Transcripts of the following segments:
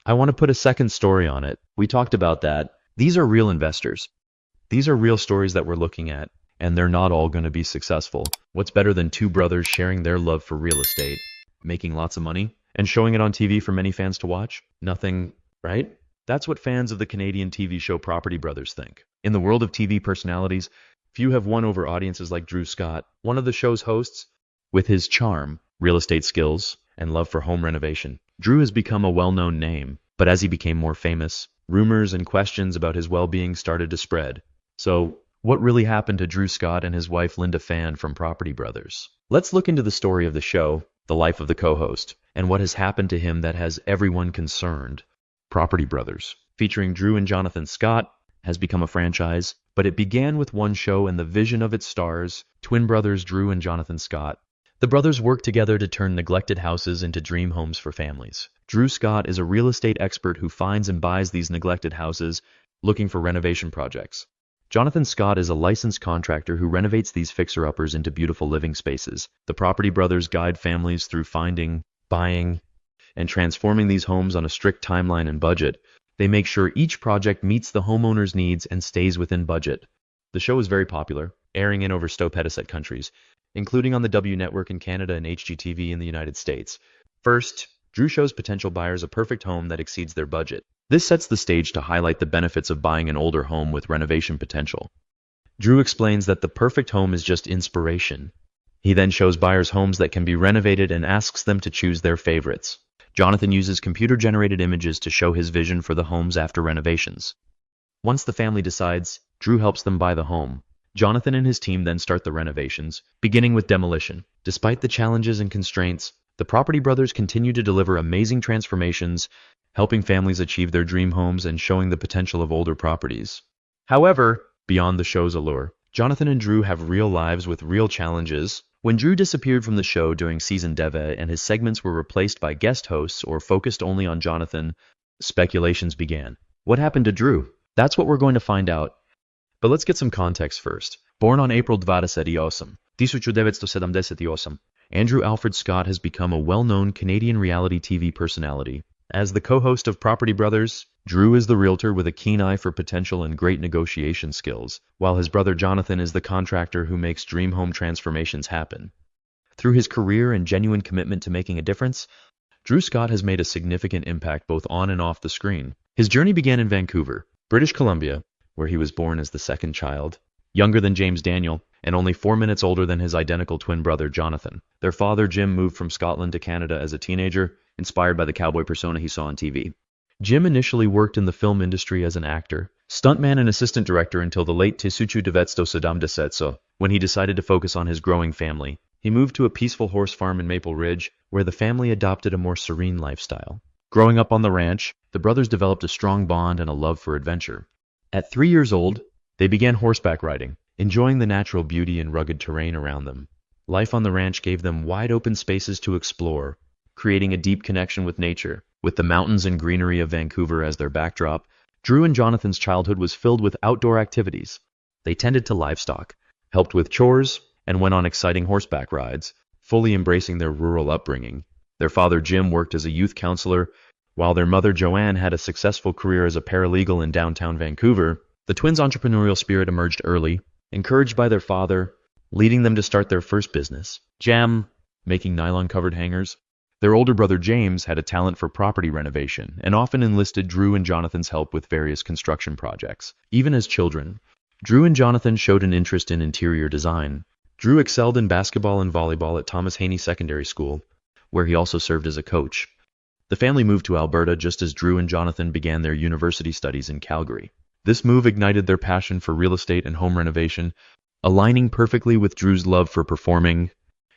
I want to put a second story on it. We talked about that. These are real investors. These are real stories that we're looking at, and they're not all going to be successful. What's better than two brothers sharing their love for real estate, making lots of money, and showing it on TV for many fans to watch? Nothing, right? That's what fans of the Canadian TV show Property Brothers think. In the world of TV personalities, few have won over audiences like Drew Scott, one of the show's hosts. With his charm, real estate skills, and love for home renovation, Drew has become a well-known name. But as he became more famous, rumors and questions about his well-being started to spread. So, what really happened to Drew Scott and his wife Linda Phan from Property Brothers? Let's look into the story of the show, the life of the co-host, and what has happened to him that has everyone concerned. Property Brothers, featuring Drew and Jonathan Scott, has become a franchise, but it began with one show and the vision of its stars, twin brothers Drew and Jonathan Scott. The brothers worked together to turn neglected houses into dream homes for families. Drew Scott is a real estate expert who finds and buys these neglected houses, looking for renovation projects. Jonathan Scott is a licensed contractor who renovates these fixer-uppers into beautiful living spaces. The Property Brothers guide families through finding, buying, and transforming these homes on a strict timeline and budget. They make sure each project meets the homeowner's needs and stays within budget. The show is very popular, airing in over 100 countries, including on the W Network in Canada and HGTV in the United States. First, Drew shows potential buyers a perfect home that exceeds their budget. This sets the stage to highlight the benefits of buying an older home with renovation potential. Drew explains that the perfect home is just inspiration. He then shows buyers homes that can be renovated and asks them to choose their favorites. Jonathan uses computer-generated images to show his vision for the homes after renovations. Once the family decides, Drew helps them buy the home. Jonathan and his team then start the renovations, beginning with demolition. Despite the challenges and constraints, the Property Brothers continue to deliver amazing transformations, helping families achieve their dream homes and showing the potential of older properties. However, beyond the show's allure, Jonathan and Drew have real lives with real challenges. When Drew disappeared from the show during season Deva and his segments were replaced by guest hosts or focused only on Jonathan, speculations began. What happened to Drew? That's what we're going to find out. But let's get some context first. Born on April 28, 1978, Andrew Alfred Scott has become a well-known Canadian reality TV personality. As the co-host of Property Brothers, Drew is the realtor with a keen eye for potential and great negotiation skills, while his brother Jonathan is the contractor who makes dream home transformations happen. Through his career and genuine commitment to making a difference, Drew Scott has made a significant impact both on and off the screen. His journey began in Vancouver, British Columbia, where he was born as the second child, younger than James Daniel, and only 4 minutes older than his identical twin brother Jonathan. Their father Jim moved from Scotland to Canada as a teenager, inspired by the cowboy persona he saw on TV. Jim initially worked in the film industry as an actor, stuntman and assistant director until the late 1977, when he decided to focus on his growing family. He moved to a peaceful horse farm in Maple Ridge, where the family adopted a more serene lifestyle. Growing up on the ranch, the brothers developed a strong bond and a love for adventure. At 3 years old, they began horseback riding, enjoying the natural beauty and rugged terrain around them. Life on the ranch gave them wide open spaces to explore, creating a deep connection with nature. With the mountains and greenery of Vancouver as their backdrop, Drew and Jonathan's childhood was filled with outdoor activities. They tended to livestock, helped with chores, and went on exciting horseback rides, fully embracing their rural upbringing. Their father Jim worked as a youth counselor, while their mother Joanne had a successful career as a paralegal in downtown Vancouver. The twins' entrepreneurial spirit emerged early, encouraged by their father, leading them to start their first business, Jam, making nylon-covered hangers. Their older brother James had a talent for property renovation and often enlisted Drew and Jonathan's help with various construction projects. Even as children, Drew and Jonathan showed an interest in interior design. Drew excelled in basketball and volleyball at Thomas Haney Secondary School, where he also served as a coach. The family moved to Alberta just as Drew and Jonathan began their university studies in Calgary. This move ignited their passion for real estate and home renovation, aligning perfectly with Drew's love for performing.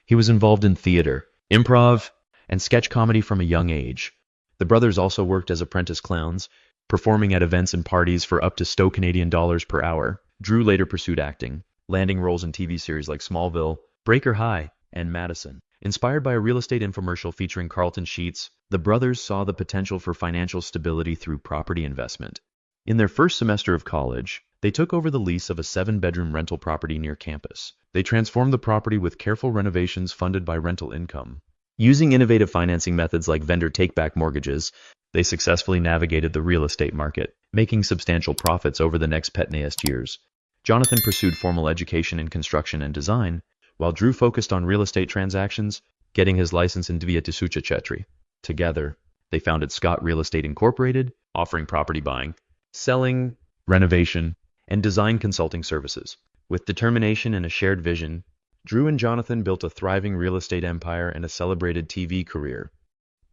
He was involved in theater, improv, and sketch comedy from a young age. The brothers also worked as apprentice clowns, performing at events and parties for up to Canadian dollars per hour. Drew later pursued acting, landing roles in TV series like Smallville, Breaker High, and Madison. Inspired by a real estate infomercial featuring Carlton Sheets, the brothers saw the potential for financial stability through property investment. In their first semester of college, they took over the lease of a 7-bedroom rental property near campus. They transformed the property with careful renovations funded by rental income. Using innovative financing methods like vendor take-back mortgages, They successfully navigated the real estate market, making substantial profits over the next 15 years. Jonathan pursued formal education in construction and design, while Drew focused on real estate transactions, getting his license in Drewa Scotta. Together, they founded Scott Real Estate Incorporated, offering property buying, selling, renovation, and design consulting services. With determination and a shared vision, Drew and Jonathan built a thriving real estate empire and a celebrated TV career.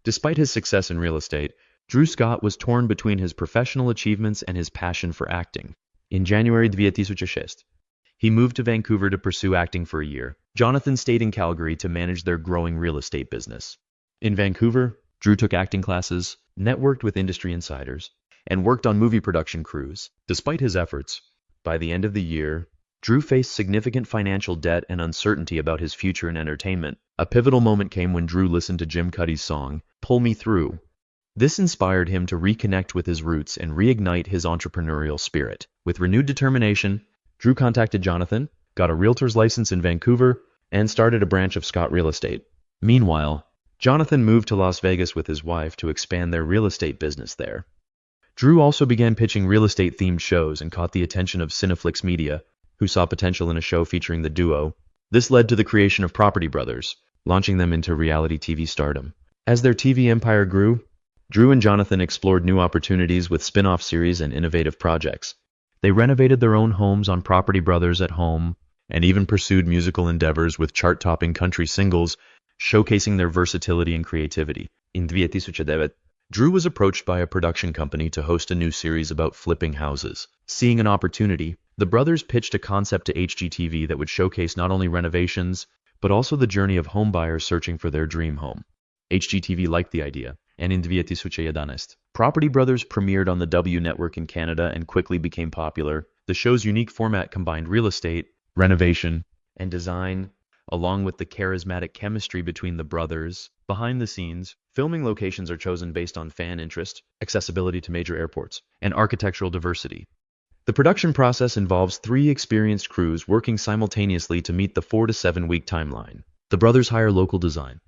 Despite his success in real estate, Drew Scott was torn between his professional achievements and his passion for acting. In January 2006, he moved to Vancouver to pursue acting for a year. Jonathan stayed in Calgary to manage their growing real estate business. In Vancouver, Drew took acting classes, networked with industry insiders, and worked on movie production crews. Despite his efforts, by the end of the year, Drew faced significant financial debt and uncertainty about his future in entertainment. A pivotal moment came when Drew listened to Jim Cuddy's song, "Pull Me Through." This inspired him to reconnect with his roots and reignite his entrepreneurial spirit. With renewed determination, Drew contacted Jonathan, got a realtor's license in Vancouver, and started a branch of Scott Real Estate. Meanwhile, Jonathan moved to Las Vegas with his wife to expand their real estate business there. Drew also began pitching real estate-themed shows and caught the attention of Cineflix Media, who saw potential in a show featuring the duo. This led to the creation of Property Brothers, launching them into reality TV stardom. As their TV empire grew, Drew and Jonathan explored new opportunities with spin-off series and innovative projects. They renovated their own homes on Property Brothers at home, and even pursued musical endeavors with chart-topping country singles, showcasing their versatility and creativity. In 2009, Drew was approached by a production company to host a new series about flipping houses. Seeing an opportunity, the brothers pitched a concept to HGTV that would showcase not only renovations, but also the journey of homebuyers searching for their dream home. HGTV liked the idea, and in 2011, Property Brothers premiered on the W Network in Canada and quickly became popular. The show's unique format combined real estate, renovation, and design, along with the charismatic chemistry between the brothers. Behind the scenes, filming locations are chosen based on fan interest, accessibility to major airports, and architectural diversity. The production process involves 3 experienced crews working simultaneously to meet the 4 to 7 week timeline. The brothers hire local design,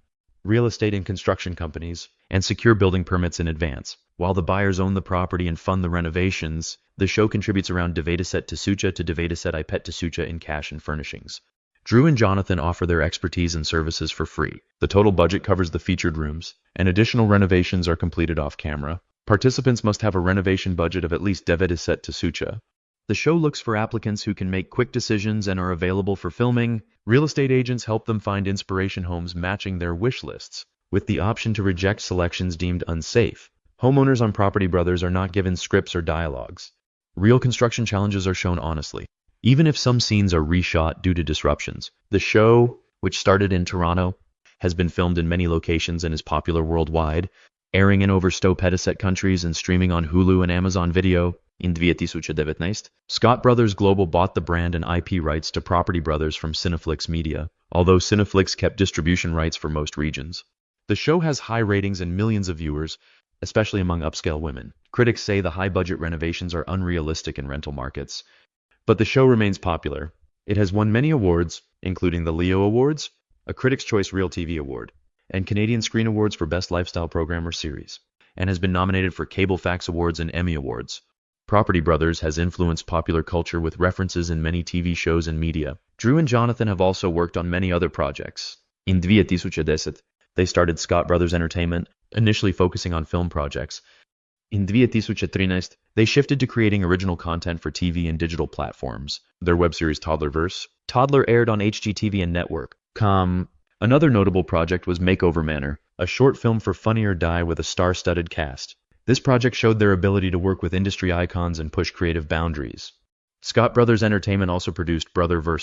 real estate and construction companies, and secure building permits in advance. While the buyers own the property and fund the renovations, the show contributes around Drewa Scotta to Drewa Scotta in cash and furnishings. Drew and Jonathan offer their expertise and services for free. The total budget covers the featured rooms, and additional renovations are completed off-camera. Participants must have a renovation budget of at least Drewa Scotta. The show looks for applicants who can make quick decisions and are available for filming. Real estate agents help them find inspiration homes matching their wish lists, with the option to reject selections deemed unsafe. Homeowners on Property Brothers are not given scripts or dialogues. Real construction challenges are shown honestly, even if some scenes are reshot due to disruptions. The show, which started in Toronto, has been filmed in many locations and is popular worldwide, airing in over 100 countries and streaming on Hulu and Amazon Video. In 2019, Scott Brothers Global bought the brand and IP rights to Property Brothers from Cineflix Media, although Cineflix kept distribution rights for most regions. The show has high ratings and millions of viewers, especially among upscale women. Critics say the high-budget renovations are unrealistic in rental markets, but the show remains popular. It has won many awards, including the Leo Awards, a Critics' Choice Real TV Award, and Canadian Screen Awards for Best Lifestyle Program or Series, and has been nominated for Cable Fax Awards and Emmy Awards. Property Brothers has influenced popular culture with references in many TV shows and media. Drew and Jonathan have also worked on many other projects. In 2010, they started Scott Brothers Entertainment, initially focusing on film projects. In 2013, they shifted to creating original content for TV and digital platforms. Their web series Toddler aired on HGTV and Network.com. Another notable project was Makeover Manor, a short film for Funny or Die with a star-studded cast. This project showed their ability to work with industry icons and push creative boundaries. Scott Brothers Entertainment also produced Brothers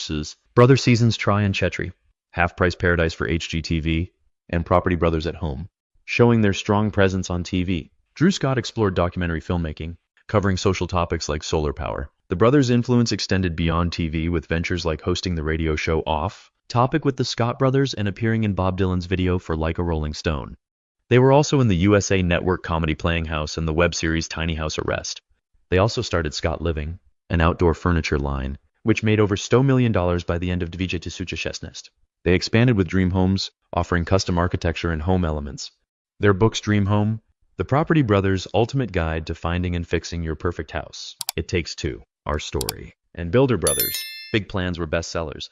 Seasons Try and Chetri, Half Price Paradise for HGTV, and Property Brothers at Home, showing their strong presence on TV. Drew Scott explored documentary filmmaking, covering social topics like solar power. The brothers' influence extended beyond TV with ventures like hosting the radio show Off Topic with the Scott Brothers and appearing in Bob Dylan's video for Like a Rolling Stone. They were also in the USA Network comedy Playing House and the web series Tiny House Arrest. They also started Scott Living, an outdoor furniture line, which made over $100 million by the end of 2016. They expanded with Dream Homes, offering custom architecture and home elements. Their books Dream Home, The Property Brothers' ultimate guide to finding and fixing your perfect house. It Takes Two, Our Story, and Builder Brothers. Big Plans were bestsellers.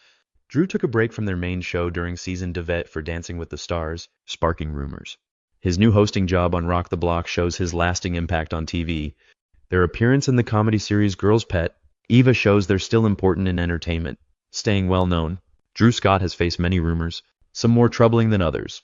Drew took a break from their main show during season Devet for Dancing with the Stars, sparking rumors. His new hosting job on Rock the Block shows his lasting impact on TV. Their appearance in the comedy series Girl's Pet, Eva shows they're still important in entertainment. Staying well known, Drew Scott has faced many rumors, some more troubling than others.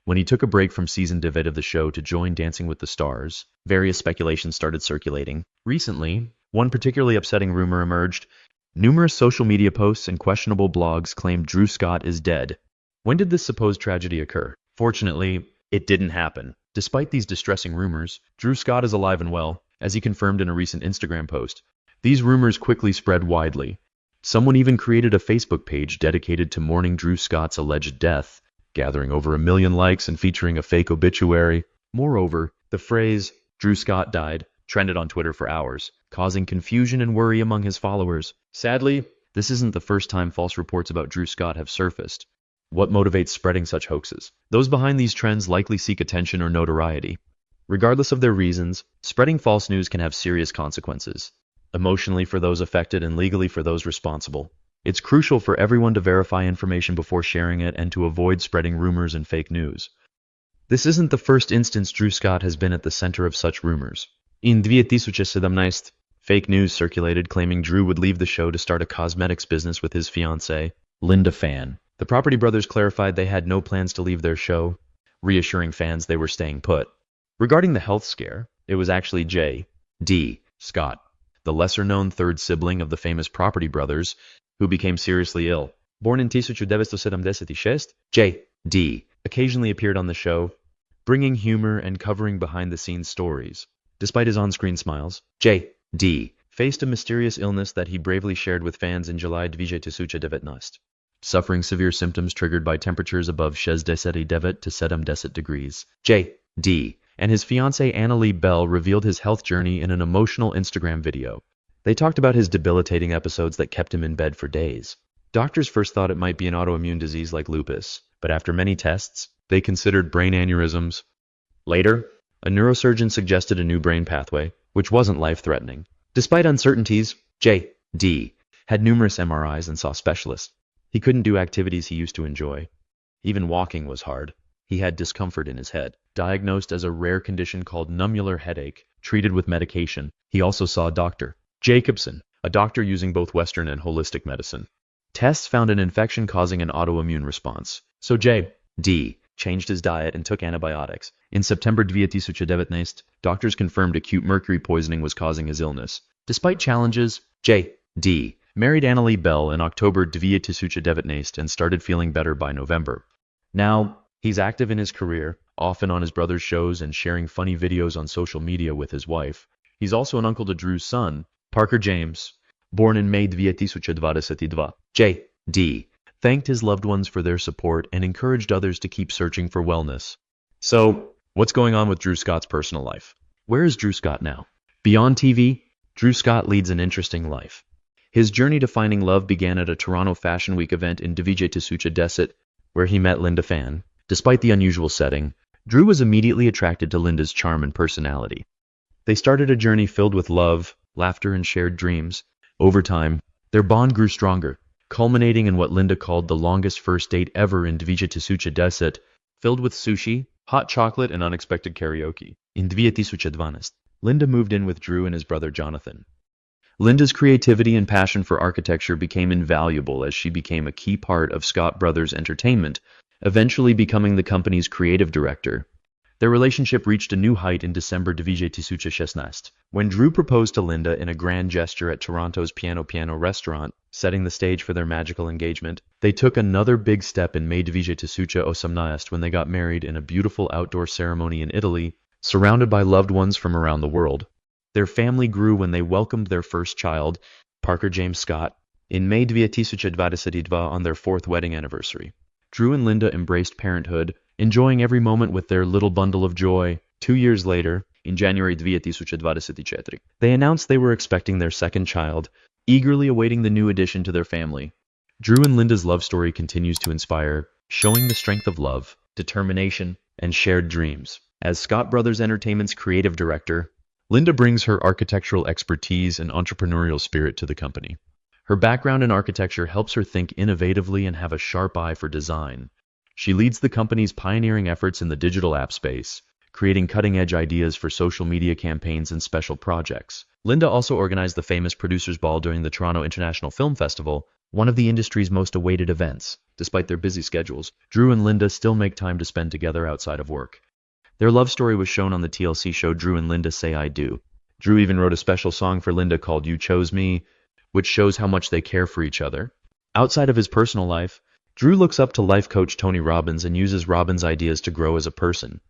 When he took a break from season Devet of the show to join Dancing with the Stars, various speculations started circulating. Recently, one particularly upsetting rumor emerged. Numerous social media posts and questionable blogs claimed Drew Scott is dead. When did this supposed tragedy occur? Fortunately, it didn't happen. Despite these distressing rumors, Drew Scott is alive and well, as he confirmed in a recent Instagram post. These rumors quickly spread widely. Someone even created a Facebook page dedicated to mourning Drew Scott's alleged death, gathering over 1 million likes and featuring a fake obituary. Moreover, the phrase, "Drew Scott died," trended on Twitter for hours, causing confusion and worry among his followers. Sadly, this isn't the first time false reports about Drew Scott have surfaced. What motivates spreading such hoaxes? Those behind these trends likely seek attention or notoriety. Regardless of their reasons, spreading false news can have serious consequences, emotionally for those affected and legally for those responsible. It's crucial for everyone to verify information before sharing it and to avoid spreading rumors and fake news. This isn't the first instance Drew Scott has been at the center of such rumors. In 2017, fake news circulated claiming Drew would leave the show to start a cosmetics business with his fiancée, Linda Phan. The Property Brothers clarified they had no plans to leave their show, reassuring fans they were staying put. Regarding the health scare, it was actually J.D. Scott, the lesser-known third sibling of the famous Property Brothers, who became seriously ill. Born in 1976, J.D. occasionally appeared on the show, bringing humor and covering behind-the-scenes stories. Despite his on-screen smiles, J.D. faced a mysterious illness that he bravely shared with fans in July 2019. Suffering severe symptoms triggered by temperatures above 69 to 70 degrees. J.D. and his fiancée Annalie Bell revealed his health journey in an emotional Instagram video. They talked about his debilitating episodes that kept him in bed for days. Doctors first thought it might be an autoimmune disease like lupus, but after many tests, they considered brain aneurysms. Later, a neurosurgeon suggested a new brain pathway, which wasn't life-threatening. Despite uncertainties, J.D. had numerous MRIs and saw specialists. He couldn't do activities he used to enjoy. Even walking was hard. He had discomfort in his head, diagnosed as a rare condition called nummular headache, treated with medication. He also saw Dr. Jacobson, a doctor using both Western and holistic medicine. Tests found an infection causing an autoimmune response, so J.D. changed his diet and took antibiotics. In September 2019, doctors confirmed acute mercury poisoning was causing his illness. Despite challenges, J.D. married Annalie Bell in October 2019 and started feeling better by November. Now, he's active in his career, often on his brother's shows and sharing funny videos on social media with his wife. He's also an uncle to Drew's son, Parker James, born in May 2022. J.D. thanked his loved ones for their support and encouraged others to keep searching for wellness. So, what's going on with Drew Scott's personal life? Where is Drew Scott now? Beyond TV, Drew Scott leads an interesting life. His journey to finding love began at a Toronto Fashion Week event in 2019, where he met Linda Phan. Despite the unusual setting, Drew was immediately attracted to Linda's charm and personality. They started a journey filled with love, laughter, and shared dreams. Over time, their bond grew stronger, culminating in what Linda called the longest first date ever in 2019, filled with sushi, hot chocolate, and unexpected karaoke. In 2012, Linda moved in with Drew and his brother Jonathan. Linda's creativity and passion for architecture became invaluable as she became a key part of Scott Brothers Entertainment, eventually becoming the company's creative director. Their relationship reached a new height in December 2016, when Drew proposed to Linda in a grand gesture at Toronto's Piano Piano restaurant, setting the stage for their magical engagement. They took another big step in May 2018 when they got married in a beautiful outdoor ceremony in Italy, surrounded by loved ones from around the world. Their family grew when they welcomed their first child, Parker James Scott, in May 2022 on their 4th wedding anniversary. Drew and Linda embraced parenthood, enjoying every moment with their little bundle of joy. 2 years later, in January 2024, they announced they were expecting their second child, eagerly awaiting the new addition to their family. Drew and Linda's love story continues to inspire, showing the strength of love, determination, and shared dreams. As Scott Brothers Entertainment's creative director, Linda brings her architectural expertise and entrepreneurial spirit to the company. Her background in architecture helps her think innovatively and have a sharp eye for design. She leads the company's pioneering efforts in the digital app space, creating cutting-edge ideas for social media campaigns and special projects. Linda also organized the famous Producers Ball during the Toronto International Film Festival, one of the industry's most awaited events. Despite their busy schedules, Drew and Linda still make time to spend together outside of work. Their love story was shown on the TLC show Drew and Linda Say I Do. Drew even wrote a special song for Linda called You Chose Me, which shows how much they care for each other. Outside of his personal life, Drew looks up to life coach Tony Robbins and uses Robbins' ideas to grow as a person.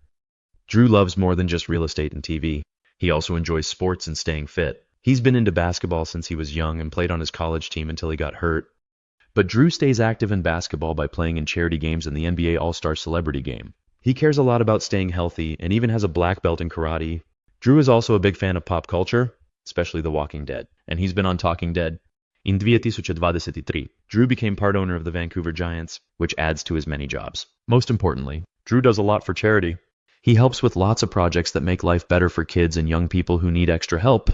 Drew loves more than just real estate and TV. He also enjoys sports and staying fit. He's been into basketball since he was young and played on his college team until he got hurt. But Drew stays active in basketball by playing in charity games in the NBA All-Star Celebrity Game. He cares a lot about staying healthy and even has a black belt in karate. Drew is also a big fan of pop culture, especially The Walking Dead, and he's been on Talking Dead. In 2023, Drew became part owner of the Vancouver Giants, which adds to his many jobs. Most importantly, Drew does a lot for charity. He helps with lots of projects that make life better for kids and young people who need extra help.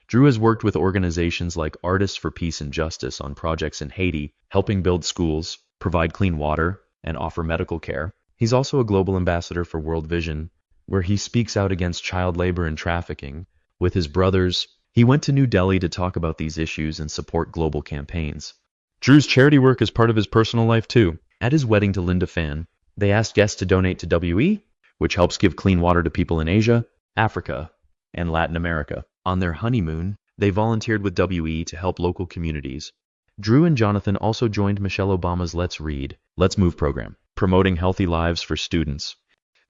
Drew has worked with organizations like Artists for Peace and Justice on projects in Haiti, helping build schools, provide clean water, and offer medical care. He's also a global ambassador for World Vision, where he speaks out against child labor and trafficking. With his brothers, he went to New Delhi to talk about these issues and support global campaigns. Drew's charity work is part of his personal life too. At his wedding to Linda Phan, they asked guests to donate to WE, which helps give clean water to people in Asia, Africa, and Latin America. On their honeymoon, they volunteered with WE to help local communities. Drew and Jonathan also joined Michelle Obama's Let's Read, Let's Move program, promoting healthy lives for students.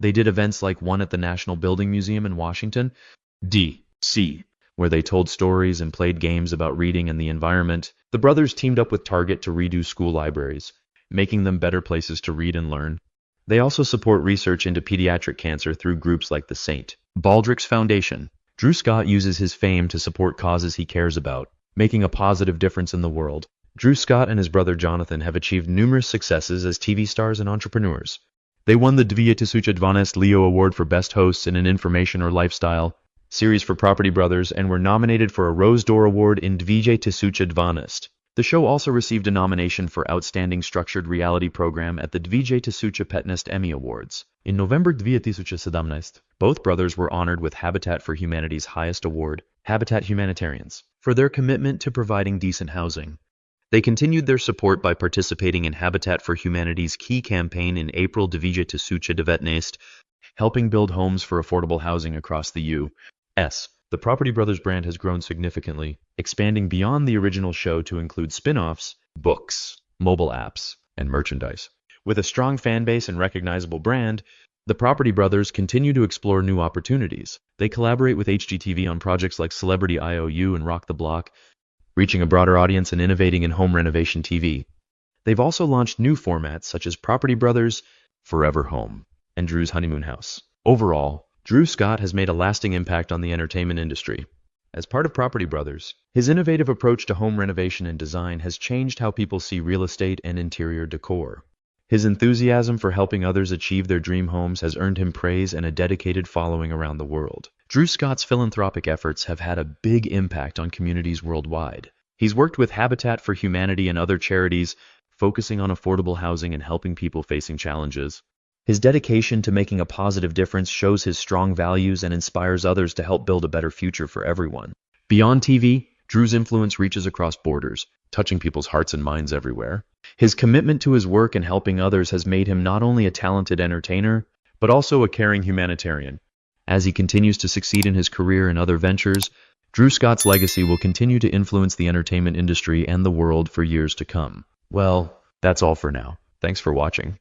They did events like one at the National Building Museum in Washington, D.C., where they told stories and played games about reading and the environment. The brothers teamed up with Target to redo school libraries, making them better places to read and learn. They also support research into pediatric cancer through groups like the St. Baldrick's Foundation. Drew Scott uses his fame to support causes he cares about, making a positive difference in the world. Drew Scott and his brother Jonathan have achieved numerous successes as TV stars and entrepreneurs. They won the Drewa Scotta Leo Award for Best Hosts in an Information or Lifestyle series for Property Brothers and were nominated for a Rose d'Or Award in Drewa Scotta. The show also received a nomination for Outstanding Structured Reality Program at the Drewa Scotta Emmy Awards. In November 2017, both brothers were honored with Habitat for Humanity's highest award, Habitat Humanitarians, for their commitment to providing decent housing. They continued their support by participating in Habitat for Humanity's key campaign in April 2019, helping build homes for affordable housing across the U.S. The Property Brothers brand has grown significantly, expanding beyond the original show to include spin-offs, books, mobile apps, and merchandise. With a strong fan base and recognizable brand, the Property Brothers continue to explore new opportunities. They collaborate with HGTV on projects like Celebrity IOU and Rock the Block, reaching a broader audience and innovating in home renovation TV. They've also launched new formats such as Property Brothers, Forever Home, and Drew's Honeymoon House. Overall, Drew Scott has made a lasting impact on the entertainment industry. As part of Property Brothers, his innovative approach to home renovation and design has changed how people see real estate and interior decor. His enthusiasm for helping others achieve their dream homes has earned him praise and a dedicated following around the world. Drew Scott's philanthropic efforts have had a big impact on communities worldwide. He's worked with Habitat for Humanity and other charities, focusing on affordable housing and helping people facing challenges. His dedication to making a positive difference shows his strong values and inspires others to help build a better future for everyone. Beyond TV, Drew's influence reaches across borders, touching people's hearts and minds everywhere. His commitment to his work and helping others has made him not only a talented entertainer, but also a caring humanitarian. As he continues to succeed in his career and other ventures, Drew Scott's legacy will continue to influence the entertainment industry and the world for years to come. Well, that's all for now. Thanks for watching.